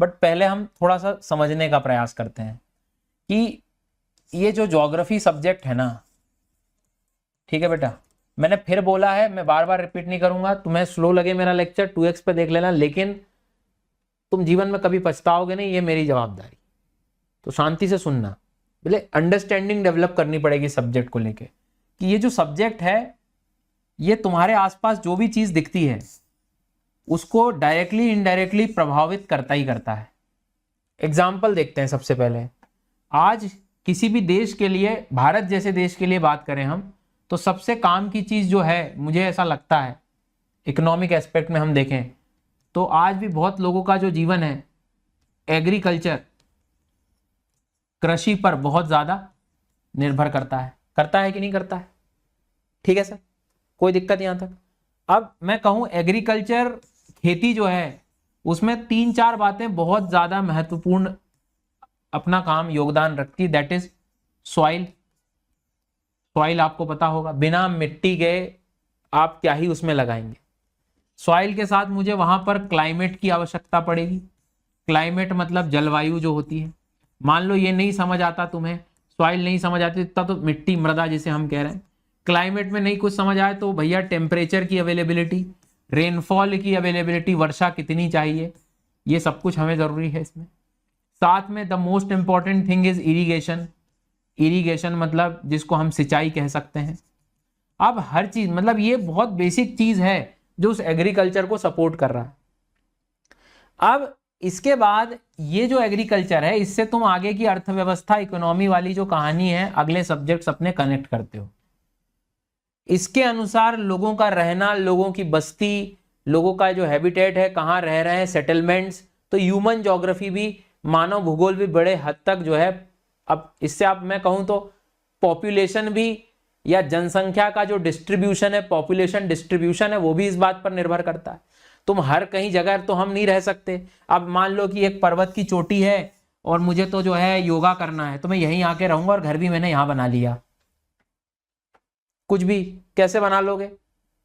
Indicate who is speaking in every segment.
Speaker 1: But पहले हम थोड़ा सा समझने का प्रयास करते हैं कि ये जो ज्योग्राफी सब्जेक्ट है ना, ठीक है बेटा, मैंने फिर बोला है, मैं बार बार रिपीट नहीं करूंगा, तुम्हें स्लो लगे मेरा लेक्चर 2x पे देख लेना, लेकिन तुम जीवन में कभी पछताओगे नहीं, ये मेरी जवाबदारी। तो शांति से सुनना, बोले अंडरस्टैंडिंग डेवलप करनी पड़ेगी सब्जेक्ट को लेके, कि ये जो सब्जेक्ट है ये तुम्हारे आसपास जो भी चीज दिखती है उसको डायरेक्टली इनडायरेक्टली प्रभावित करता ही करता है। एग्जाम्पल देखते हैं सबसे पहले। आज किसी भी देश के लिए, भारत जैसे देश के लिए बात करें हम, तो सबसे काम की चीज जो है, मुझे ऐसा लगता है, इकोनॉमिक एस्पेक्ट में हम देखें तो आज भी बहुत लोगों का जो जीवन है एग्रीकल्चर, कृषि पर बहुत ज्यादा निर्भर करता है कि नहीं करता है? ठीक है सर, कोई दिक्कत यहां तक? अब मैं कहूं एग्रीकल्चर, खेती जो है, उसमें 3-4 बातें बहुत ज्यादा महत्वपूर्ण अपना काम योगदान रखती है। That is soil. सॉइल आपको पता होगा, बिना मिट्टी के आप क्या ही उसमें लगाएंगे। सॉइल के साथ मुझे वहां पर क्लाइमेट की आवश्यकता पड़ेगी। क्लाइमेट मतलब जलवायु जो होती है। मान लो ये नहीं समझ आता तुम्हें, सॉइल नहीं समझ आती, इतना तो मिट्टी, मृदा जिसे हम कह रहे हैं। क्लाइमेट में नहीं कुछ समझ आए तो भैया टेम्परेचर की अवेलेबिलिटी, रेनफॉल की अवेलेबिलिटी, वर्षा कितनी चाहिए, ये सब कुछ हमें जरूरी है इसमें। साथ में the most important thing is irrigation. Irrigation मतलब जिसको हम सिंचाई कह सकते हैं। अब हर चीज, मतलब ये बहुत बेसिक चीज है जो उस एग्रीकल्चर को सपोर्ट कर रहा है। अब इसके बाद ये जो एग्रीकल्चर है, इससे तुम आगे की अर्थव्यवस्था, इकोनॉमी वाली जो कहानी है, अगले सब्जेक्ट्स अपने कनेक्ट करते हो। इसके अनुसार लोगों का रहना, लोगों की बस्ती, लोगों का जो हैबिटेट है, कहाँ रह रहे हैं, सेटलमेंट्स, तो ह्यूमन ज्योग्राफी भी, मानव भूगोल भी बड़े हद तक जो है, अब इससे आप मैं कहूं तो पॉपुलेशन भी, या जनसंख्या का जो डिस्ट्रीब्यूशन है, पॉपुलेशन डिस्ट्रीब्यूशन है, वो भी इस बात पर निर्भर करता है। तुम हर कहीं जगह तो हम नहीं रह सकते। अब मान लो कि एक पर्वत की चोटी है और मुझे तो जो है योगा करना है, तो मैं यहीं आके रहूंगा और घर भी मैंने यहां बना लिया। कुछ भी कैसे बना लोगे?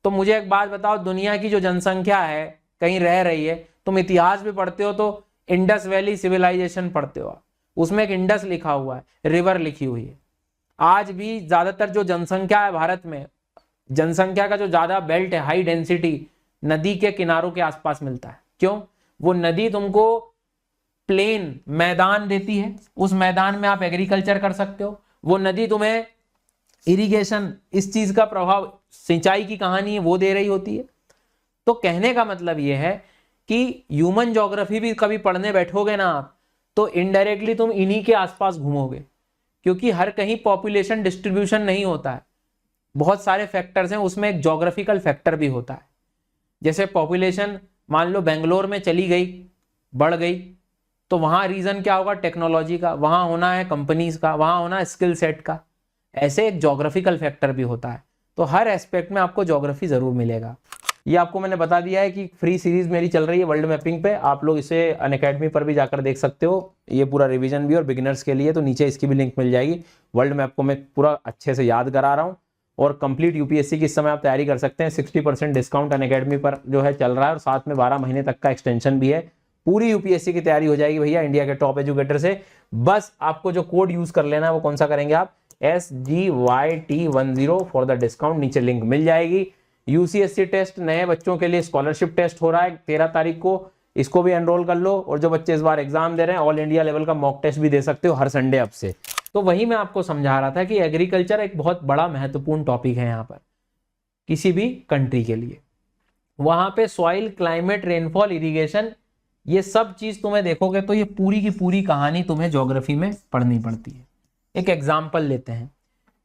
Speaker 1: तो मुझे एक बात बताओ, दुनिया की जो जनसंख्या है कहीं रह रही है, तुम इतिहास भी पढ़ते हो तो इंडस वैली सिविलाइजेशन पढ़ते हो, उसमें एक इंडस लिखा हुआ है, रिवर लिखी हुई है। आज भी ज्यादातर जो जनसंख्या है भारत में, जनसंख्या का जो ज्यादा बेल्ट है, हाई डेंसिटी, नदी के किनारों के आसपास मिलता है। क्यों? वो नदी तुमको प्लेन, मैदान देती है, उस मैदान में आप एग्रीकल्चर कर सकते हो। वो नदी तुम्हें इरिगेशन, इस चीज का प्रभाव, सिंचाई की कहानी है, वो दे रही होती है। तो कहने का मतलब यह है कि ह्यूमन ज्योग्राफी भी कभी पढ़ने बैठोगे ना आप, तो इनडायरेक्टली तुम इन्हीं के आसपास घूमोगे, क्योंकि हर कहीं पॉपुलेशन डिस्ट्रीब्यूशन नहीं होता है। बहुत सारे फैक्टर्स हैं, उसमें एक ज्योग्राफिकल फैक्टर भी होता है। जैसे पॉपुलेशन मान लो बेंगलोर में चली गई, बढ़ गई, तो वहां रीजन क्या होगा? टेक्नोलॉजी का, वहां होना है कंपनीज का, वहां होना है स्किल सेट का। ऐसे एक ज्योग्राफिकल फैक्टर भी होता है। तो हर एस्पेक्ट में आपको ज्योग्राफी जरूर मिलेगा। ये आपको मैंने बता दिया है कि फ्री सीरीज मेरी चल रही है वर्ल्ड मैपिंग पे, आप लोग इसे अनअकैडमी पर भी जाकर देख सकते हो। ये पूरा रिवीजन भी और बिगिनर्स के लिए, तो नीचे इसकी भी लिंक मिल जाएगी। वर्ल्ड मैप को मैं पूरा अच्छे से याद करा रहा हूँ, और कंप्लीट यूपीएससी की इस समय आप तैयारी कर सकते हैं। 60% डिस्काउंट अनअकैडमी पर जो है चल रहा है, और साथ में 12 महीने तक का एक्सटेंशन भी है। पूरी यूपीएससी की तैयारी हो जाएगी भैया इंडिया के टॉप एजुकेटर से। बस आपको जो कोड यूज कर लेना है वो कौन सा करेंगे आप? SGYT10 फॉर द डिस्काउंट, नीचे लिंक मिल जाएगी। यूसीएससी टेस्ट नए बच्चों के लिए स्कॉलरशिप टेस्ट हो रहा है 13 तारीख को, इसको भी एनरोल कर लो। और जो बच्चे इस बार एग्जाम दे रहे हैं, ऑल इंडिया लेवल का मॉक टेस्ट भी दे सकते हो हर संडे अब से। तो वही मैं आपको समझा रहा था कि एग्रीकल्चर एक बहुत बड़ा महत्वपूर्ण टॉपिक है यहाँ पर किसी भी कंट्री के लिए। वहां पे सॉइल, क्लाइमेट, रेनफॉल, इरिगेशन, ये सब चीज तुम्हें देखोगे तो ये पूरी की पूरी कहानी तुम्हें ज्योग्राफी में पढ़नी पड़ती है। एक एग्जाम्पल लेते हैं।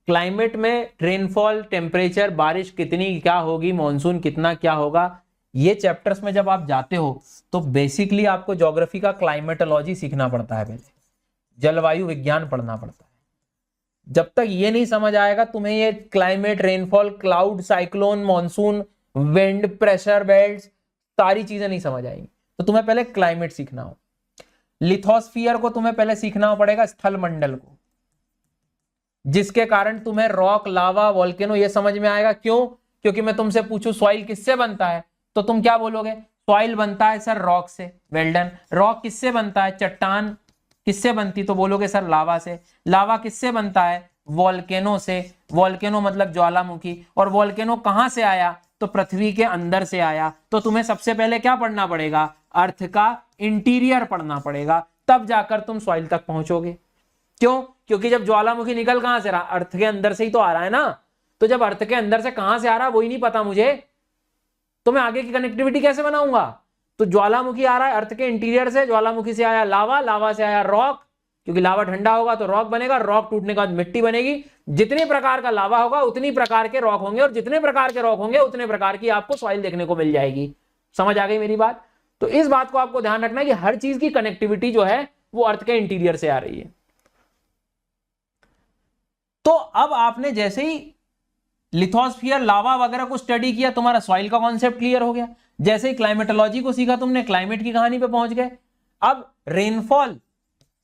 Speaker 1: क्लाइमेट में रेनफॉल, टेम्परेचर, बारिश कितनी क्या होगी, मॉनसून कितना क्या होगा, ये चैप्टर्स में जब आप जाते हो तो बेसिकली आपको ज्योग्राफी का क्लाइमेटोलॉजी सीखना पड़ता है, पहले जलवायु विज्ञान पढ़ना पड़ता है। जब तक ये नहीं समझ आएगा तुम्हें, ये climate, rainfall, cloud, cyclone, monsoon, wind, pressure belt, सारी चीजें नहीं समझ आएंगी। तो तुम्हें पहले क्लाइमेट सीखना हो। लिथोस्फीयर को तुम्हें पहले सीखना पड़ेगा, स्थल मंडल को, जिसके कारण तुम्हें रॉक, लावा, वोल्केनो ये समझ में आएगा। क्यों? क्योंकि मैं तुमसे पूछूं सॉइल किससे बनता है, तो तुम क्या बोलोगे? सॉइल बनता है सर रॉक से, वेल डन। रॉक किससे बनता है? चट्टान किससे बनती? तो बोलोगे सर लावा से। लावा किससे बनता है? वोल्केनो से। वोल्केनो मतलब ज्वालामुखी। और वोल्केनो कहां से आया? तो पृथ्वी के अंदर से आया। तो तुम्हें सबसे पहले क्या पढ़ना पड़ेगा? अर्थ का इंटीरियर पढ़ना पड़ेगा, तब जाकर तुम सॉइल तक पहुंचोगे। क्यों? क्योंकि जब ज्वालामुखी निकल कहां से रहा? अर्थ के अंदर से ही तो आ रहा है ना। तो जब अर्थ के अंदर से कहां से आ रहा है वही नहीं पता मुझे, तो मैं आगे की कनेक्टिविटी कैसे बनाऊंगा? तो ज्वालामुखी आ रहा है अर्थ के इंटीरियर से, ज्वालामुखी से आया लावा, लावा से आया रॉक, क्योंकि लावा ठंडा होगा तो रॉक बनेगा, रॉक टूटने के बाद मिट्टी बनेगी। जितने प्रकार का लावा होगा उतनी प्रकार के रॉक होंगे, और जितने प्रकार के रॉक होंगे उतने प्रकार की आपको सॉइल देखने को मिल जाएगी। समझ आ गई मेरी बात? तो इस बात को आपको ध्यान रखना है कि हर चीज की कनेक्टिविटी जो है वो अर्थ के इंटीरियर से आ रही है। तो अब आपने जैसे ही लिथोस्फीयर, लावा वगैरह को स्टडी किया, तुम्हारा सॉइल का कॉन्सेप्ट क्लियर हो गया। जैसे ही क्लाइमेटोलॉजी को सीखा तुमने, क्लाइमेट की कहानी पे पहुंच गए। अब रेनफॉल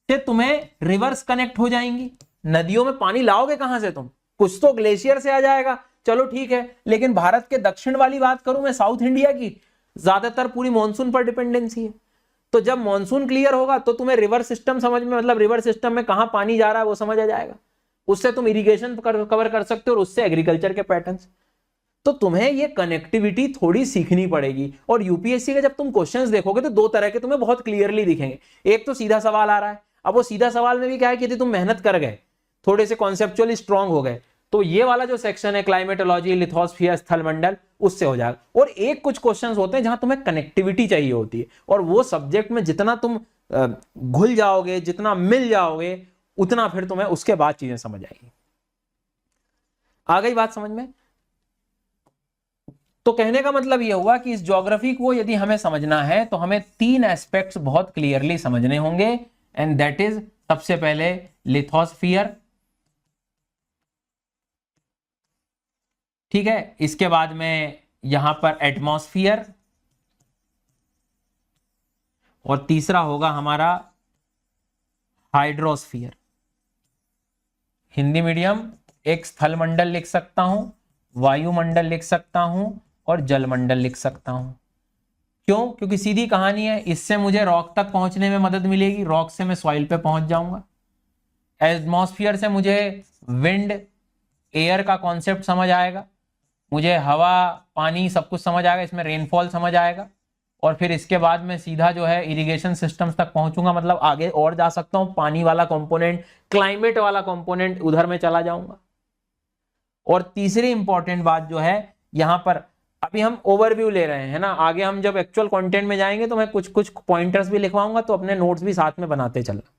Speaker 1: से तुम्हें रिवर्स कनेक्ट हो जाएंगी। नदियों में पानी लाओगे कहां से तुम? कुछ तो ग्लेशियर से आ जाएगा, चलो ठीक है, लेकिन भारत के दक्षिण वाली बात करूं मैं, साउथ इंडिया की, ज्यादातर पूरी मानसून पर डिपेंडेंसी है। तो जब मानसून क्लियर होगा तो तुम्हें रिवर सिस्टम समझ में, मतलब रिवर सिस्टम में कहां पानी जा रहा है वो समझ आ जाएगा। उससे तुम इरिगेशन कवर कर सकते हो और उससे एग्रीकल्चर के पैटर्न्स। तो तुम्हें ये कनेक्टिविटी थोड़ी सीखनी पड़ेगी। और यूपीएससी के जब तुम क्वेश्चंस देखोगे तो दो तरह के तुम्हें बहुत क्लियरली दिखेंगे। एक तो सीधा सवाल आ रहा है। अब वो सीधा सवाल में भी क्या है कि यदि तुम मेहनत कर गए, थोड़े से कॉन्सेप्चुअली स्ट्रांग हो गए, तो ये वाला जो सेक्शन है क्लाइमेटोलॉजी, लिथोस्फीयर, स्थलमंडल, उससे हो जाएगा। और एक कुछ क्वेश्चंस होते हैं जहां तुम्हें कनेक्टिविटी चाहिए होती है, और वो सब्जेक्ट में जितना तुम घुल जाओगे, जितना मिल जाओगे, उतना फिर तुम्हें उसके बाद चीजें समझ आएगी। आ गई बात समझ में? तो कहने का मतलब यह हुआ कि इस ज्योग्राफी को यदि हमें समझना है तो हमें तीन एस्पेक्ट्स बहुत क्लियरली समझने होंगे, एंड दैट इज, सबसे पहले लिथोस्फीयर, ठीक है, इसके बाद में यहां पर एटमॉस्फियर, और तीसरा होगा हमारा हाइड्रोस्फीयर। हिंदी मीडियम, एक स्थलमंडल लिख सकता हूं, वायुमंडल लिख सकता हूं, और जलमंडल लिख सकता हूं। क्यों? क्योंकि सीधी कहानी है, इससे मुझे रॉक तक पहुंचने में मदद मिलेगी, रॉक से मैं सॉइल पे पहुंच जाऊंगा। एटमॉस्फियर से मुझे विंड, एयर का कॉन्सेप्ट समझ आएगा, मुझे हवा, पानी सब कुछ समझ आएगा, इसमें रेनफॉल समझ आएगा। और फिर इसके बाद में सीधा जो है इरिगेशन सिस्टम्स तक पहुंचूंगा, मतलब आगे और जा सकता हूं, पानी वाला कंपोनेंट, क्लाइमेट वाला कंपोनेंट, उधर में चला जाऊंगा। और तीसरी इंपॉर्टेंट बात जो है यहां पर, अभी हम ओवरव्यू ले रहे हैं ना, आगे हम जब एक्चुअल कंटेंट में जाएंगे तो मैं कुछ कुछ पॉइंटर्स भी लिखवाऊंगा, तो अपने नोट्स भी साथ में बनाते चलना।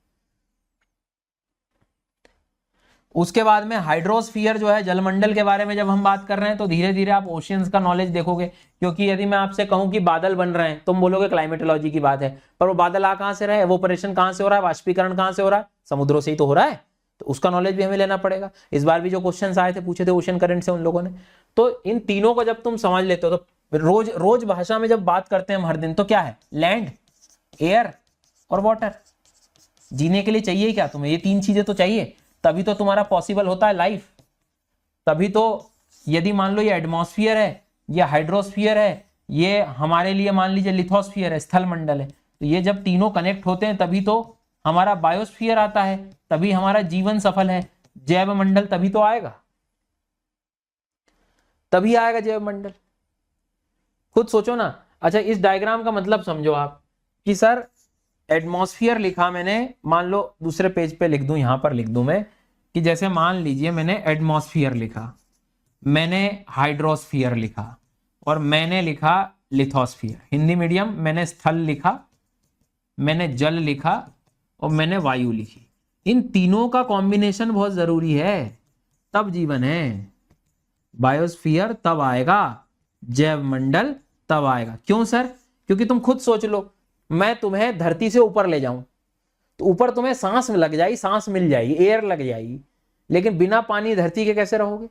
Speaker 1: उसके बाद में हाइड्रोस्फीयर जो है, जलमंडल के बारे में जब हम बात कर रहे हैं तो धीरे धीरे आप ओशियंस का नॉलेज देखोगे। क्योंकि यदि मैं आपसे कहूं कि बादल बन रहे हैं, तुम बोलोगे क्लाइमेटोलॉजी की बात है, पर वो बादल आ कहां से रहे, एवोपरेशन कहां से हो रहा है, वाष्पीकरण कहां से हो रहा है, समुद्रों से ही तो हो रहा है। तो उसका नॉलेज भी हमें लेना पड़ेगा। इस बार भी जो क्वेश्चन आए थे, पूछे थे ओशन करंट से उन लोगों ने। तो इन तीनों को जब तुम समझ लेते हो, तो रोज रोज भाषा में जब बात करते हैं हम हर दिन, तो क्या है, लैंड, एयर और वाटर। जीने के लिए चाहिए क्या तुम्हें? ये तीन चीजें तो चाहिए, तभी तो तुम्हारा पॉसिबल होता है लाइफ। तभी तो यदि मान लो ये एटमॉस्फियर है, ये हाइड्रोस्फीयर है, ये हमारे लिए मान लीजिए लिथोस्फीयर है, स्थलमंडल है, तो ये जब तीनों कनेक्ट होते हैं तभी तो हमारा बायोस्फीयर आता है, तभी हमारा जीवन सफल है। जैव मंडल तभी तो आएगा, तभी आएगा जैव मंडल। खुद सोचो ना। अच्छा, इस डायग्राम का मतलब समझो आप कि सर एटमॉस्फियर लिखा मैंने, मान लो दूसरे पेज पे लिख दूं, यहां पर लिख दूं मैं कि जैसे मान लीजिए मैंने एटमॉस्फियर लिखा, मैंने हाइड्रोस्फीयर लिखा, और मैंने लिखा लिथोस्फीयर। हिंदी मीडियम, मैंने स्थल लिखा, मैंने जल लिखा, और मैंने वायु लिखी। इन तीनों का कॉम्बिनेशन बहुत जरूरी है, तब जीवन है। बायोस्फीयर तब आएगा, जैव मंडल तब आएगा। क्यों सर? क्योंकि तुम खुद सोच लो, मैं तुम्हें धरती से ऊपर ले जाऊं तो ऊपर तुम्हें सांस लग जाएगी, सांस मिल जाएगी, एयर लग जाएगी, लेकिन बिना पानी धरती के कैसे रहोगे?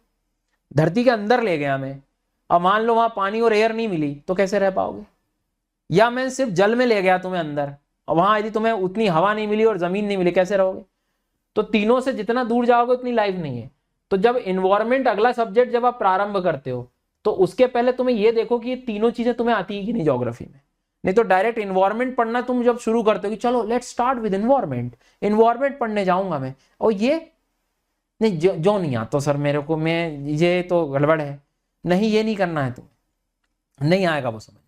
Speaker 1: धरती के अंदर ले गया मैं, अब मान लो वहां पानी और एयर नहीं मिली तो कैसे रह पाओगे? या मैं सिर्फ जल में ले गया तुम्हें अंदर, और वहां यदि तुम्हें उतनी हवा नहीं मिली और जमीन नहीं मिली, कैसे रहोगे? तो तीनों से जितना दूर जाओगे उतनी लाइफ नहीं है। तो जब इन्वायरमेंट अगला सब्जेक्ट जब आप प्रारंभ करते हो, तो उसके पहले तुम्हें यह देखो कि ये तीनों चीजें तुम्हें आती है कि नहीं ज्योग्राफी में। नहीं तो डायरेक्ट इन्वायरमेंट पढ़ना तुम जब शुरू करते हो कि चलो let's start with environment, environment पढ़ने जाऊंगा मैं, और ये नहीं जो नहीं आता सर मेरे को, मैं ये तो गड़बड़ है, नहीं ये नहीं करना है, तुम्हें नहीं आएगा वो समझ में।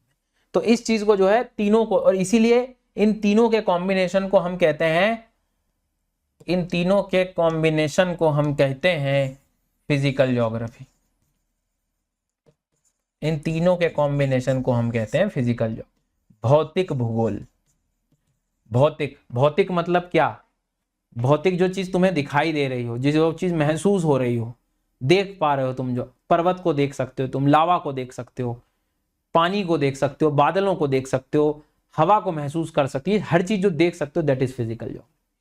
Speaker 1: तो इस चीज को जो है तीनों को, और इसीलिए इन तीनों के कॉम्बिनेशन को हम कहते हैं, इन तीनों के कॉम्बिनेशन को हम कहते हैं फिजिकल ज्योग्राफी। इन तीनों के कॉम्बिनेशन को हम कहते हैं फिजिकल ज्योग्राफी। भौतिक भूगोल, भौतिक, भौतिक मतलब क्या, भौतिक जो चीज तुम्हें दिखाई दे रही हो, जो चीज महसूस हो रही हो, देख पा रहे हो तुम, जो पर्वत को देख सकते हो तुम, लावा को देख सकते हो, पानी को देख सकते हो, बादलों को देख सकते हो, हवा को महसूस कर सकती है, हर चीज जो देख सकते हो, दैट इज फिजिकल ज्योग्राफी।